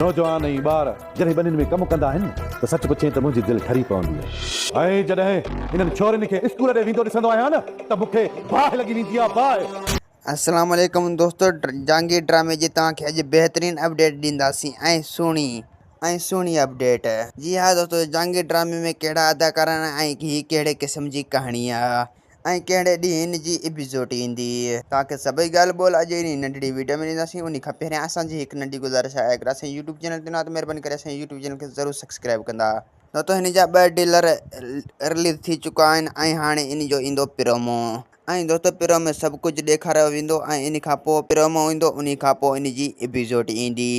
नौजवान ऐं ॿार जॾहिं ॿिन्हिनि में कमु कंदा आहिनि त सच पुछे त मुंहिंजी दिलि ठरी पवंदी आहे। ऐं जॾहिं हिननि छोरियुनि खे स्कूल ॾे वेंदो ॾिसंदो आहियां न त मूंखे बाहि लॻी वेंदी आहे, बाहि। अस्सलाम वालेकुम दोस्तों, जहांगीर ड्रामे जी तव्हांखे अॼु बेहतरीन अपडेट ॾींदासीं ऐं सुहिणी अपडेट। जी हाँ दोस्तों, जहांगीर ड्रामे में कहिड़ा अदाकार ऐं ही कहिड़े क़िस्म जी कहाणी आहे ऐं कहिड़े ॾींहुं हिन जी एपिसोड ईंदी, तव्हांखे सभई ॻाल्हि ॿोल अॼु हिन नंढड़ी वीडियो में ॾींदासीं। उन खां पहिरियां असांजी हिकु नंढी गुज़ारिश आहे, अगरि असांजे यूट्यूब चैनल ते न त महिरबानी करे असांजे यूट्यूब चैनल खे ज़रूरु सब्सक्राइब कंदा। दोस्तों, हिन जा 2 ट्रेलर रिलीज़ थी चुका आहिनि ऐं हाणे इन जो ईंदो प्रोमो। ऐं दोस्तों, प्रोमो में सभु कुझु ॾेखारियो वेंदो ऐं इन खां पोइ प्रोमो ईंदो, उन खां पोइ इन जी एपिसोड ईंदी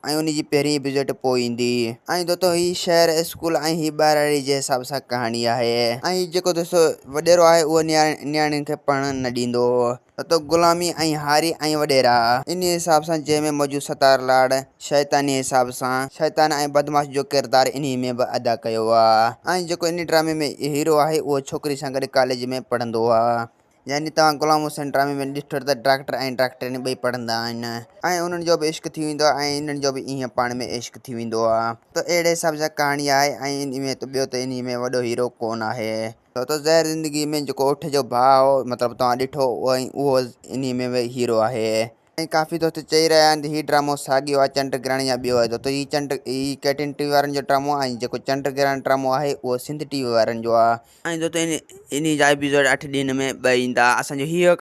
ऐं उन जी पहिरीं एपिसोड पोइ ईंदी। ऐं दोस्तों, ही शहर स्कूल ऐं ही ॿारड़ी जे हिसाब सां कहाणी आहे ऐं जेको दोस्तों वॾेरो आहे उहो नियाणियुनि खे पढ़णु न ॾींदो। दोस्तों, ग़ुलामी ऐं हारी ऐं वॾेरा इन हिसाब सां जंहिंमें मौजूद सतार लाड़ शैतानी हिसाब सां शैतान ऐं बदमाश जो किरदारु इन में बि अदा कयो आहे। ऐं जेको इन ड्रामे में हीरो आहे उहो छोकिरी सां गॾु कॉलेज में पढ़ंदो आहे। यानी तव्हां ग़ुलाम हुसैन ड्रामे में ॾिठो त डॉक्टर ऐं डॉक्टरनी ॿई पढ़ंदा आहिनि ऐं उन्हनि जो बि इश्क थी वेंदो आहे ऐं इन्हनि जो बि ईअं पाण में इश्क थी वेंदो आहे। त अहिड़े हिसाब सां कहाणी आहे ऐं इन में त ॿियो त इन में वॾो हीरो कोन आहे। त ज़हर ज़िंदगी में जेको उठ जो भाउ मतिलबु तव्हां ॾिठो उहो इन में बि हीरो आहे। ऐं काफ़ी दोस्त चई रहिया आहिनि हीउ ड्रामो साॻियो आहे चंड ग्रहण या ॿियो आहे। दोस्तो, हीउ KTN TV वारनि जो ड्रामो आहे ऐं जेको चंड ग्रहण ड्रामो आहे उहो सिंध TV वारनि जो आहे। ऐं दोस्तो, इन जा एपिसोड 8 ॾींहंनि में 2 ईंदा। असांजो हीअ